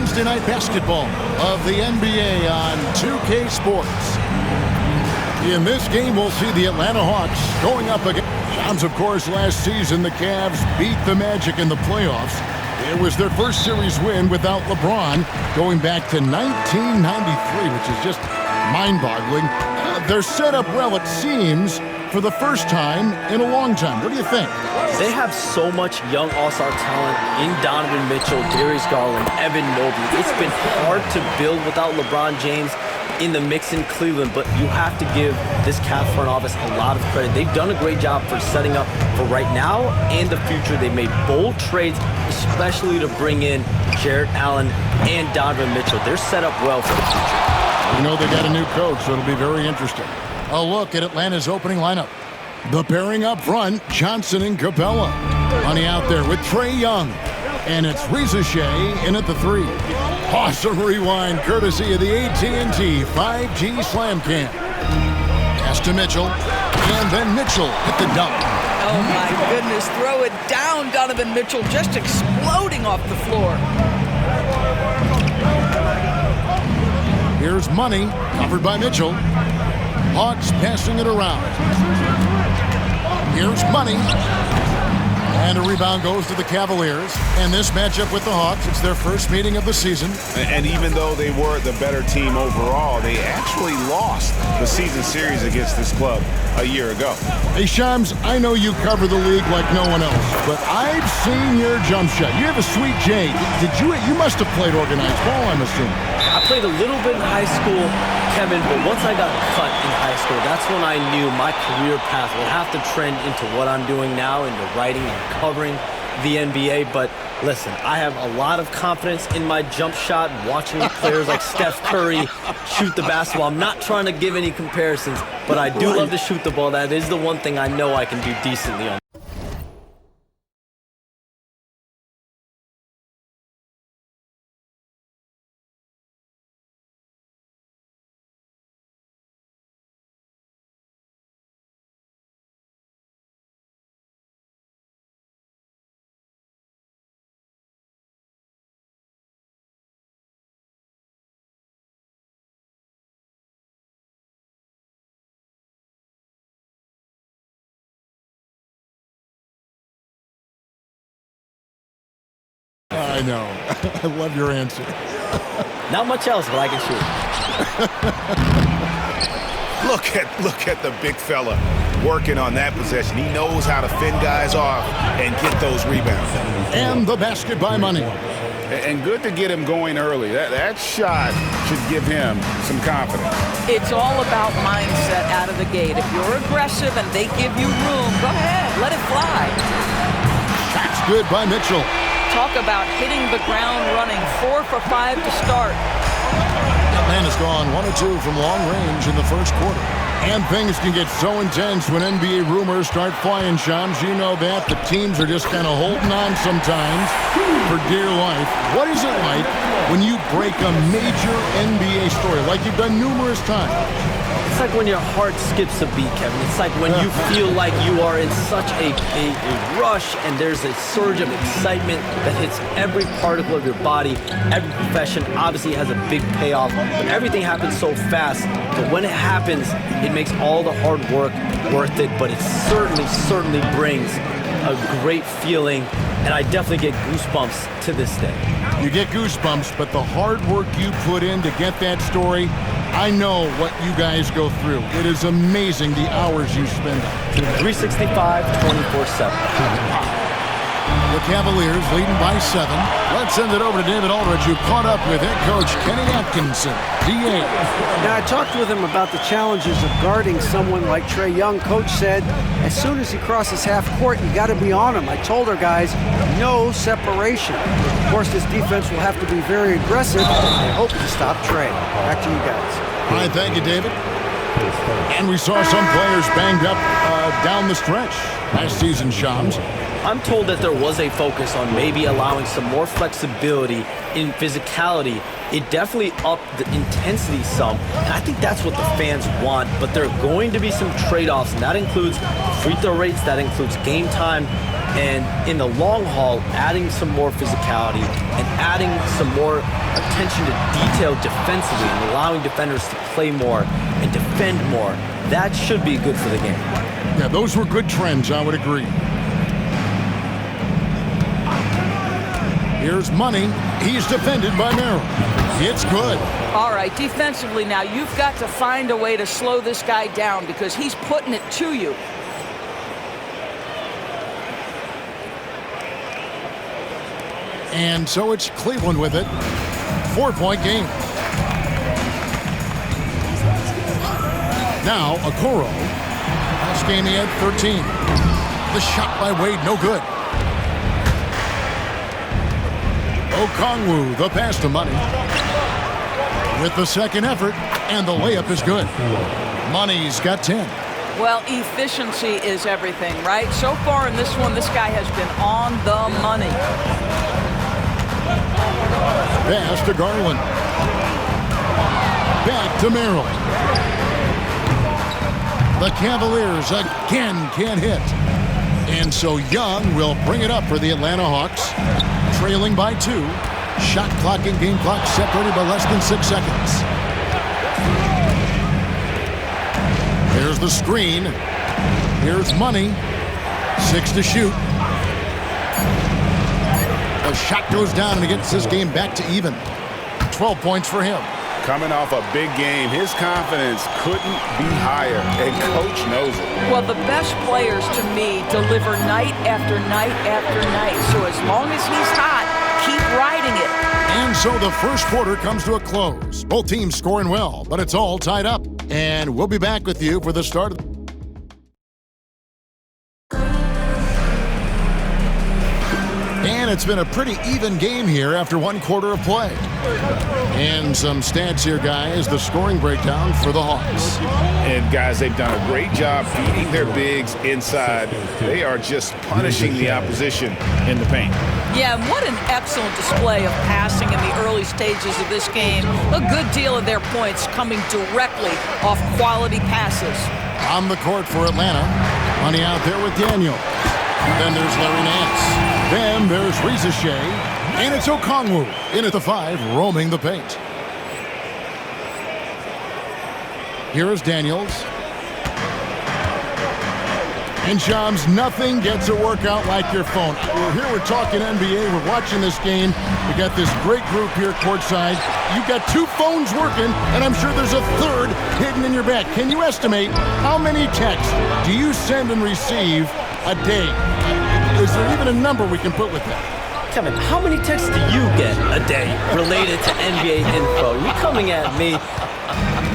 Wednesday night basketball of the NBA on 2K Sports. In this game, we'll see the Atlanta Hawks going up against Shams. Of course, last season, the Cavs beat the Magic in the playoffs. It was their first series win without LeBron, going back to 1993, which is just mind-boggling. They're set up well, it seems, for the first time in a long time. What do you think? They have so much young all-star talent in Donovan Mitchell, Darius Garland, Evan Mobley. It's been hard to build without LeBron James in the mix in Cleveland, but you have to give this Cavs front office a lot of credit. They've done a great job for setting up for right now and the future. They made bold trades, especially to bring in Jarrett Allen and Donovan Mitchell. They're set up well for the future. You know, they got a new coach, so it'll be very interesting. A look at Atlanta's opening lineup. The pairing up front, Johnson and Capella. Money out there with Trae Young. And it's Reza Shea in at the 3. Awesome rewind courtesy of the AT&T 5G Slam Cam. Pass to Mitchell. And then Mitchell hit the dunk. Oh my goodness, throw it down, Donovan Mitchell, just exploding off the floor. Here's Money, covered by Mitchell. Hawks passing it around. Here's Money. And a rebound goes to the Cavaliers. And this matchup with the Hawks, it's their first meeting of the season. And even though they were the better team overall, they actually lost the season series against this club a year ago. Hey, Shams, I know you cover the league like no one else, but I've seen your jump shot. You have a sweet J. You must have played organized ball, I'm assuming. I played a little bit in high school, Kevin, but once I got cut in high school, that's when I knew my career path would have to trend into what I'm doing now, into writing and covering the NBA. But listen, I have a lot of confidence in my jump shot, watching players like Steph Curry shoot the basketball. I'm not trying to give any comparisons, but I do love to shoot the ball. That is the one thing I know I can do decently on. I know. I love your answer. Not much else, but I can shoot. Look at the big fella working on that possession. He knows how to fend guys off and get those rebounds. And the basket by Money. And good to get him going early. That shot should give him some confidence. It's all about mindset out of the gate. If you're aggressive and they give you room, go ahead, let it fly. That's good by Mitchell. Talk about hitting the ground running. 4 for 5 to start. Atlanta's gone 1 of 2 from long range in the first quarter. And things can get so intense when NBA rumors start flying, Shams. You know that. The teams are just kind of holding on sometimes for dear life. What is it like when you break a major NBA story, like you've done numerous times? It's like when your heart skips a beat, Kevin. It's like when you feel like you are in such a rush and there's a surge of excitement that hits every particle of your body. Every profession obviously has a big payoff, but everything happens so fast. But when it happens, it makes all the hard work worth it, but it certainly brings a great feeling, and I definitely get goosebumps to this day. You get goosebumps, but the hard work you put in to get that story, I know what you guys go through. It is amazing the hours you spend on it. 365, 24/7. The Cavaliers leading by 7. Let's send it over to David Aldridge, who caught up with head coach Kenny Atkinson, PA. Now, I talked with him about the challenges of guarding someone like Trae Young. Coach said, as soon as he crosses half court, you got to be on him. I told our guys, no separation. Of course, this defense will have to be very aggressive. They hope to stop Trae. Back to you guys. All right, thank you, David. And we saw some players banged up down the stretch last season, Shams. I'm told that there was a focus on maybe allowing some more flexibility in physicality. It definitely upped the intensity some, and I think that's what the fans want, but there are going to be some trade-offs, and that includes free throw rates, that includes game time. And in the long haul, adding some more physicality and adding some more attention to detail defensively and allowing defenders to play more and defend more, that should be good for the game. Yeah, those were good trends, I would agree. Here's Money. He's defended by Merrill. It's good. All right, defensively now, you've got to find a way to slow this guy down because he's putting it to you. And so it's Cleveland with it. 4-point game. Now, Okoro. Last game he had 13. The shot by Wade, no good. Okongwu, the pass to Money. With the second effort, and the layup is good. Money's got 10. Well, efficiency is everything, right? So far in this one, this guy has been on the money. Pass to Garland. Back to Merrill. The Cavaliers again can't hit. And so Young will bring it up for the Atlanta Hawks. Trailing by 2. Shot clock and game clock separated by less than 6 seconds. Here's the screen. Here's Money. 6 to shoot. The shot goes down and it gets this game back to even. 12 points for him. Coming off a big game, his confidence couldn't be higher, and Coach knows it. Well, the best players, to me, deliver night after night after night. So as long as he's hot, keep riding it. And so the first quarter comes to a close. Both teams scoring well, but it's all tied up. And we'll be back with you for the start of the... And it's been a pretty even game here after one quarter of play. And some stats here, guys. The scoring breakdown for the Hawks. And, guys, they've done a great job feeding their bigs inside. They are just punishing the opposition in the paint. Yeah, and what an excellent display of passing in the early stages of this game. A good deal of their points coming directly off quality passes. On the court for Atlanta. Money out there with Daniel. Then there's Larry Nance. Then there's Reza Shea. And it's Okongwu in at the 5, roaming the paint. Here is Daniels. And Shams, nothing gets a workout like your phone. We're here, we're talking NBA, we're watching this game. We got this great group here courtside. You've got 2 phones working, and I'm sure there's a third hidden in your bag. Can you estimate how many texts do you send and receive a day? Is there even a number we can put with that? Kevin, how many texts do you get a day related to NBA info? You're coming at me.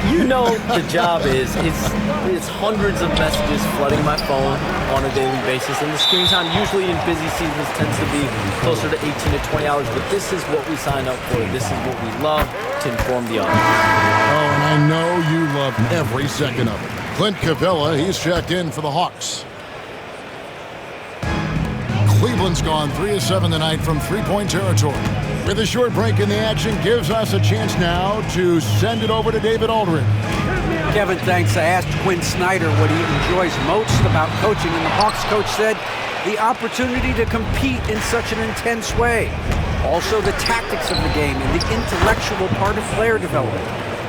You know the job is, it's hundreds of messages flooding my phone on a daily basis. And the screen time usually in busy seasons tends to be closer to 18 to 20 hours. But this is what we signed up for. This is what we love to inform the audience. Oh, and I know you love every second of it. Clint Capella, he's checked in for the Hawks. Cleveland's gone 3 of 7 tonight from three-point territory. With a short break in the action, gives us a chance now to send it over to David Aldridge. Kevin, thanks. I asked Quinn Snyder what he enjoys most about coaching, and the Hawks coach said the opportunity to compete in such an intense way. Also, the tactics of the game and the intellectual part of player development.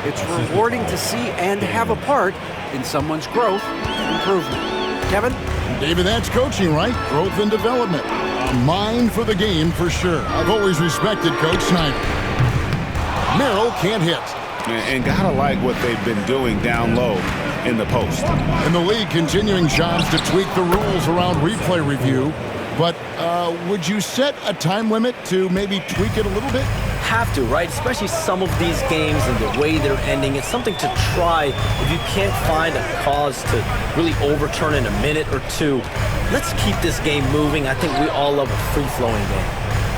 It's rewarding to see and have a part in someone's growth and improvement. Kevin? David, that's coaching, right? Growth and development. A mind for the game for sure. I've always respected Coach Snyder. Merrill can't hit. And gotta like what they've been doing down low in the post. And the league continuing, Johns, to tweak the rules around replay review. But would you set a time limit to maybe tweak it a little bit? Have to, right? Especially some of these games and the way they're ending. It's something to try if you can't find a cause to really overturn in a minute or two. Let's keep this game moving. I think we all love a free-flowing game.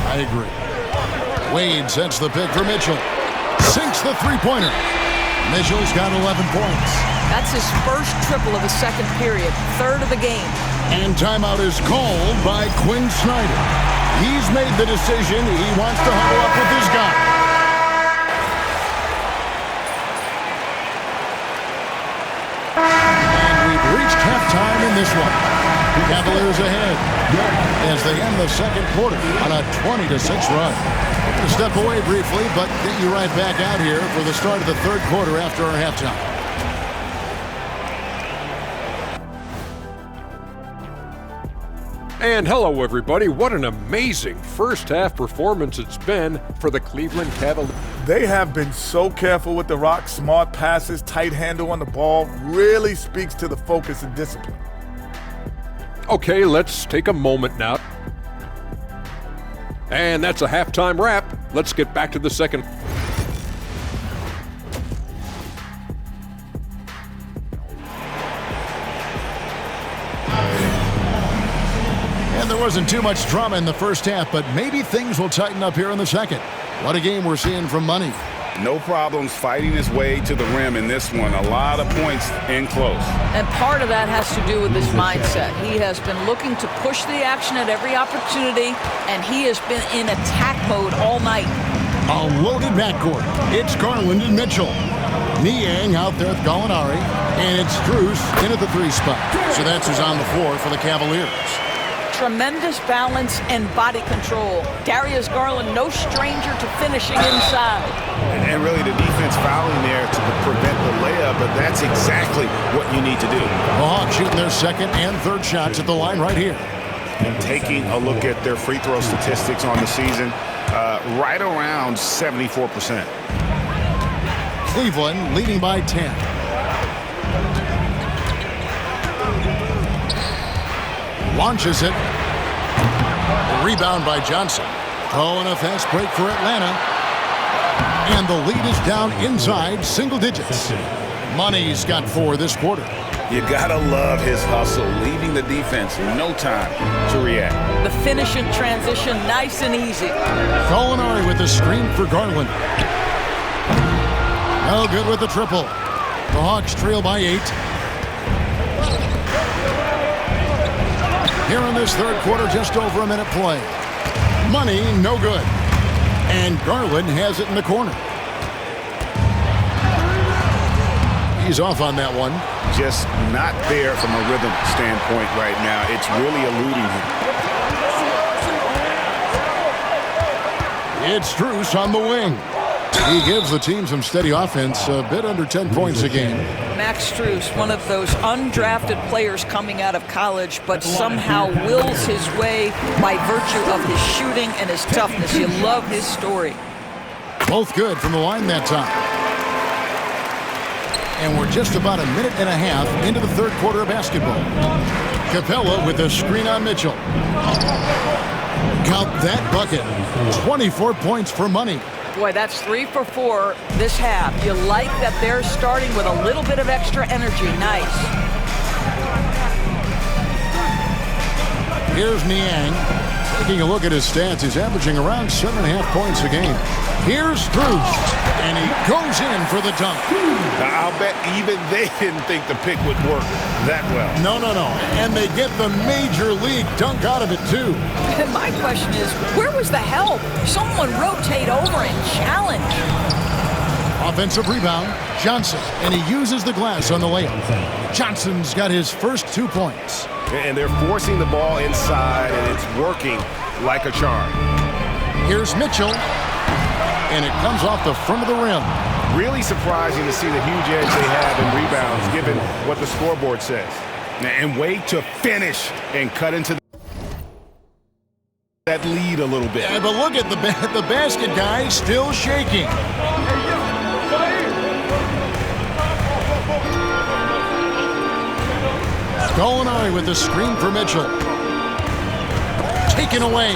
I agree. Wade sets the pick for Mitchell. Sinks the three-pointer. Mitchell's got 11 points. That's his first triple of the second period, third of the game. And timeout is called by Quinn Snyder. He's made the decision. He wants to huddle up with his guy. And we've reached halftime in this one. Cavaliers ahead. as they end the second quarter on a 20-6 run. We're going to step away briefly, but get you right back out here for the start of the third quarter after our halftime. And hello, everybody. What an amazing first-half performance it's been for the Cleveland Cavaliers. They have been so careful with the rock. Smart passes, tight handle on the ball. Really speaks to the focus and discipline. Okay, let's take a moment now. And that's a halftime wrap. Let's get back to the second. And there wasn't too much drama in the first half, but maybe things will tighten up here in the second. What a game we're seeing from Money. No problems fighting his way to the rim in this one. A lot of points in close. And part of that has to do with his mindset. He has been looking to push the action at every opportunity, and he has been in attack mode all night. A loaded backcourt. It's Garland and Mitchell. Niang out there with Gallinari, and it's Strus in at the 3 spot. So that's who's on the floor for the Cavaliers. Tremendous balance and body control. Darius Garland, no stranger to finishing inside. And really the defense fouling there to prevent the layup, but that's exactly what you need to do. The Hawks shooting their second and third shots at the line right here. And taking a look at their free throw statistics on the season, right around 74%. Cleveland leading by 10. Launches it. The rebound by Johnson. Oh, and a fast break for Atlanta. And the lead is down inside single digits. Money's got 4 this quarter. You gotta love his hustle, leaving the defense no time to react. The finish in transition, nice and easy. Gallinari with the screen for Garland. No good with the triple. The Hawks trail by 8. Here in this third quarter, just over a minute play. Money, no good. And Garland has it in the corner. He's off on that one. Just not there from a rhythm standpoint right now. It's really eluding him. It's Strus on the wing. He gives the team some steady offense, a bit under 10 points a game. Max Strus, one of those undrafted players coming out of college, but somehow wills his way by virtue of his shooting and his toughness. You love his story. Both good from the line that time. And we're just about a minute and a half into the third quarter of basketball. Capella with a screen on Mitchell. Count that bucket. 24 points for Money. Boy, that's 3 for 4 this half. You like that they're starting with a little bit of extra energy. Nice. Here's Niang. Taking a look at his stats, he's averaging around 7.5 points a game. Here's Strus, and he goes in for the dunk. I'll bet even they didn't think the pick would work that well. No. And they get the major league dunk out of it, too. My question is, where was the help? Someone rotate over and challenge. Offensive rebound, Johnson, and he uses the glass on the layup. Johnson's got his first 2 points. And they're forcing the ball inside, and it's working like a charm. Here's Mitchell, and it comes off the front of the rim. Really surprising to see the huge edge they have in rebounds, given what the scoreboard says. And wait to finish and cut into that lead a little bit. Yeah, but look at the basket guy still shaking. Gallinari with the screen for Mitchell. Taken away.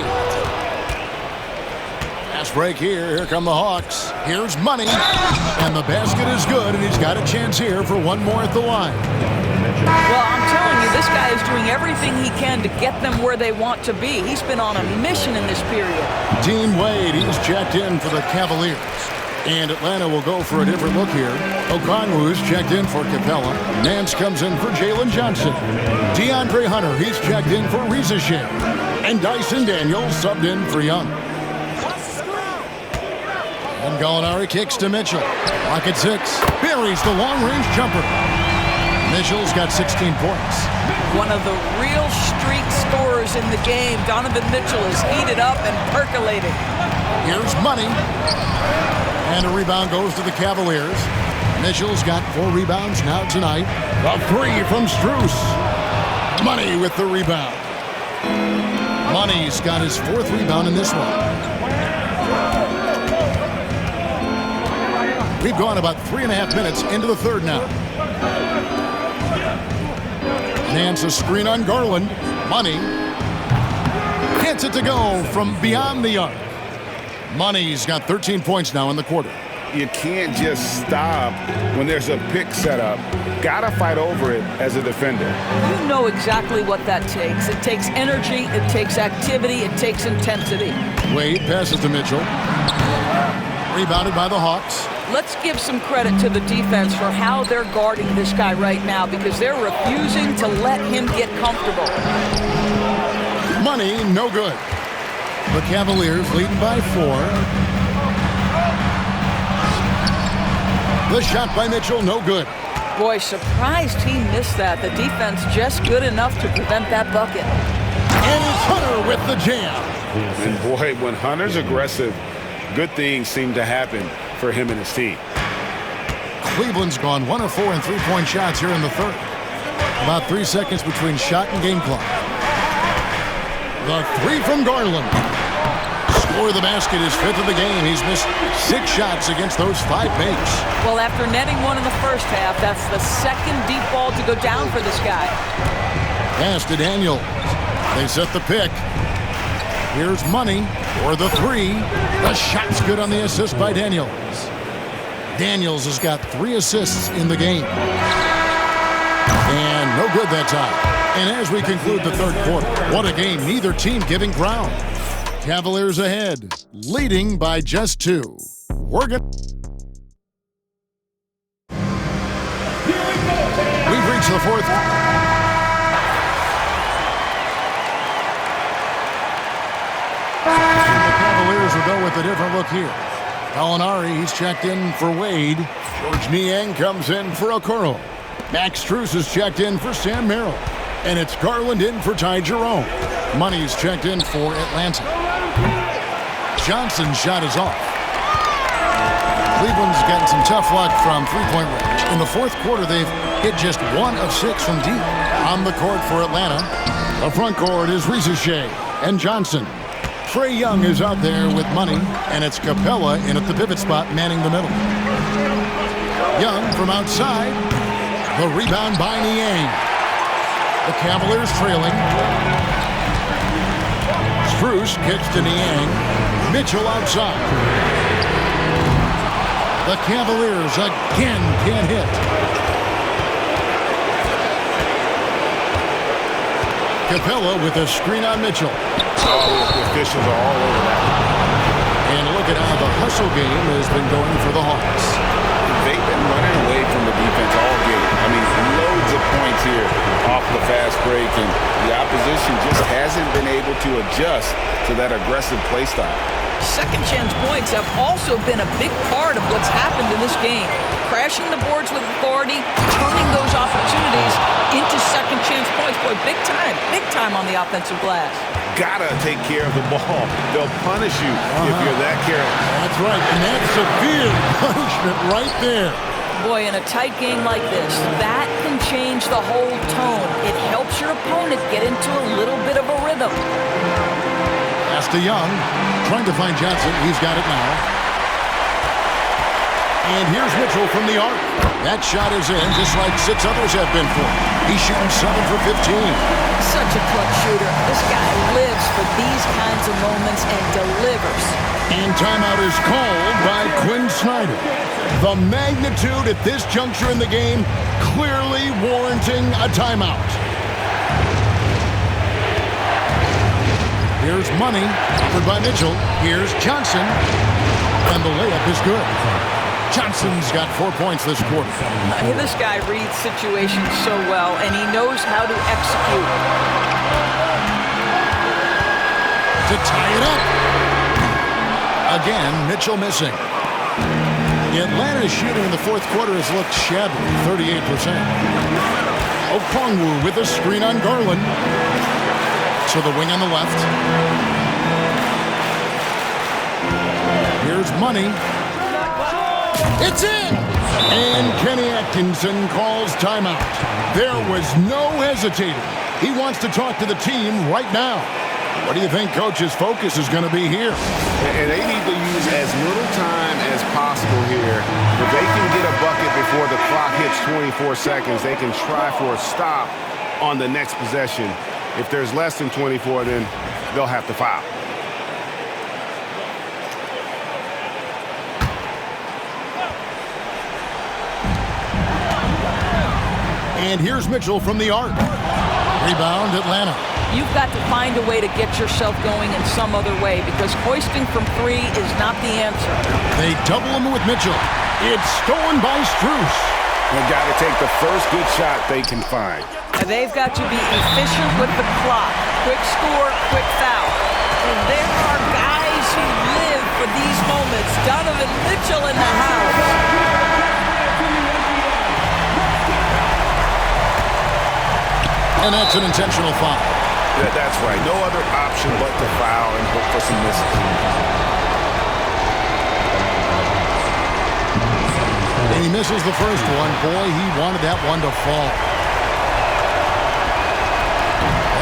Fast break here. Here come the Hawks. Here's Money. And the basket is good, and he's got a chance here for one more at the line. Well, I'm telling you, this guy is doing everything he can to get them where they want to be. He's been on a mission in this period. Dean Wade, he's checked in for the Cavaliers. And Atlanta will go for a different look here. Okongwu's checked in for Capella. Nance comes in for Jalen Johnson. DeAndre Hunter, he's checked in for Rizachet. And Dyson Daniels subbed in for Young. And Gallinari kicks to Mitchell. Clock at 6. Buries the long-range jumper. Mitchell's got 16 points. One of the real streak scorers in the game. Donovan Mitchell is heated up and percolating. Here's Money. And a rebound goes to the Cavaliers. Mitchell's got 4 rebounds now tonight. A 3 from Strus. Money with the rebound. Money's got his 4th rebound in this one. We've gone about 3.5 minutes into the third now. Hands a screen on Garland. Money gets it to go from beyond the arc. Money's got 13 points now in the quarter. You can't just stop when there's a pick set up. Gotta fight over it as a defender. You know exactly what that takes. It takes energy, it takes activity, it takes intensity. Wade passes to Mitchell. Rebounded by the Hawks. Let's give some credit to the defense for how they're guarding this guy right now because they're refusing to let him get comfortable. Money, no good. The Cavaliers leading by 4. The shot by Mitchell, no good. Boy, surprised he missed that. The defense just good enough to prevent that bucket. And it's Hunter with the jam. And boy, when Hunter's aggressive, good things seem to happen for him and his team. Cleveland's gone 1 of 4 in 3-point shots here in the third. About 3 seconds between shot and game clock. The 3 from Garland. Score of the basket is 5th of the game. He's missed 6 shots against those 5 makes. Well, after netting 1 in the first half, that's the second deep ball to go down for this guy. Pass to Daniels. They set the pick. Here's Money for the 3. The shot's good on the assist by Daniels. Daniels has got 3 assists in the game. And no good that time. And as we conclude the third quarter, what a game, neither team giving ground. Cavaliers ahead, leading by just 2. We've reached the fourth. The Cavaliers will go with a different look here. Gallinari, he's checked in for Wade. George Niang comes in for Okoro. Max Strus is checked in for Sam Merrill. And it's Garland in for Ty Jerome. Money's checked in for Atlanta. Johnson's shot is off. Cleveland's gotten some tough luck from three-point range. In the fourth quarter, they've hit just 1 of 6 from deep. On the court for Atlanta, the front court is Risacher and Johnson. Trae Young is out there with Money, and it's Capella in at the pivot spot, manning the middle. Young from outside. The rebound by Niang. The Cavaliers trailing. Strus kicks to Niang. Mitchell outside. The Cavaliers again can't hit. Capella with a screen on Mitchell. The officials are all over that. And look at how the hustle game has been going for the Hawks. They've been running away from the defense all game. I mean, loads of points here off the fast break, and the opposition just hasn't been able to adjust to that aggressive play style. Second chance points have also been a big part of what's happened in this game. Crashing the boards with authority, turning those opportunities into second chance points. Boy, big time on the offensive glass. Gotta take care of the ball. They'll punish you if you're that careless. That's right, and that's severe punishment right there. Boy, in a tight game like this, that can change the whole tone. It helps your opponent get into a little bit of a rhythm. Pass to Young, trying to find Johnson. He's got it now. And here's Mitchell from the arc. That shot is in, just like 6 others have been for him. He's shooting 7 for 15. Such a clutch shooter. This guy lives for these kinds of moments and delivers. And timeout is called by Quinn Snyder. The magnitude at this juncture in the game clearly warranting a timeout. Here's Money, offered by Mitchell. Here's Johnson. And the layup is good. Johnson's got 4 points this quarter. This guy reads situations so well, and he knows how to execute. To tie it up. Again, Mitchell missing. Atlanta's shooting in the fourth quarter has looked shabby, 38%. Okongwu with a screen on Garland. To the wing on the left. Here's Money. It's in! And Kenny Atkinson calls timeout. There was no hesitating. He wants to talk to the team right now. What do you think Coach's focus is going to be here? And they need to use as little time as possible here. If they can get a bucket before the clock hits 24 seconds, they can try for a stop on the next possession. If there's less than 24, then they'll have to foul. And here's Mitchell from the arc. Rebound, Atlanta. You've got to find a way to get yourself going in some other way because hoisting from three is not the answer. They double him with Mitchell. It's stolen by Strus. They've got to take the first good shot they can find. And they've got to be efficient with the clock. Quick score, quick foul. And there are guys who live for these moments. Donovan Mitchell in the house. And that's an intentional foul. Yeah, that's right. No other option but to foul and hope for some misses. And he misses the first one. Boy, he wanted that one to fall.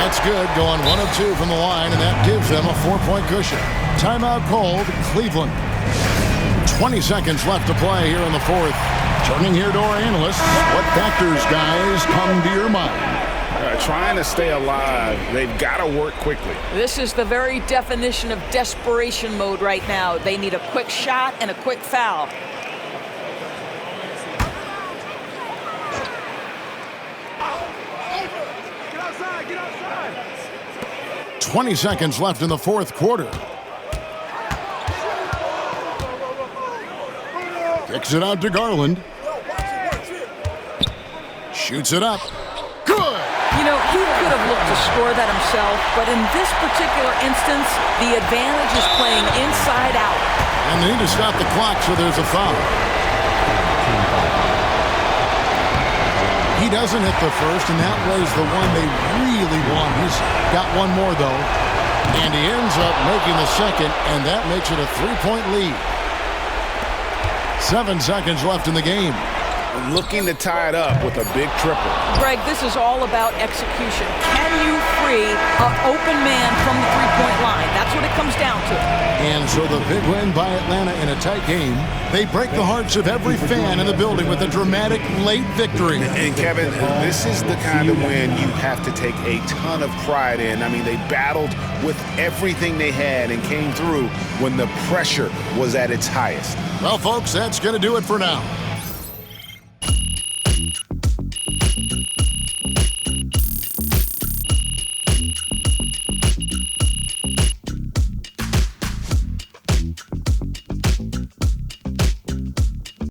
That's good. Going 1 of 2 from the line, and that gives them a 4-point cushion. Timeout called, Cleveland. 20 seconds left to play here in the fourth. Turning here to our analysts. What factors, guys, come to your mind? Trying to stay alive, they've got to work quickly. This is the very definition of desperation mode right now. They need a quick shot and a quick foul. Get outside, get outside. 20 seconds left in the fourth quarter. Kicks it out to Garland. Shoots it up. Good! You know, he could have looked to score that himself, but in this particular instance, the advantage is playing inside out. And they need to stop the clock, so there's a foul. He doesn't hit the first, and that was the one they really want. He's got one more, though. And he ends up making the second, and that makes it a 3-point lead. 7 seconds left in the game. Looking to tie it up with a big triple. Greg, this is all about execution. Can you free an open man from the three-point line? That's what it comes down to. And so the big win by Atlanta in a tight game. They break the hearts of every fan in the building with a dramatic late victory. And Kevin, this is the kind of win you have to take a ton of pride in. I mean, they battled with everything they had and came through when the pressure was at its highest. Well, folks, that's going to do it for now.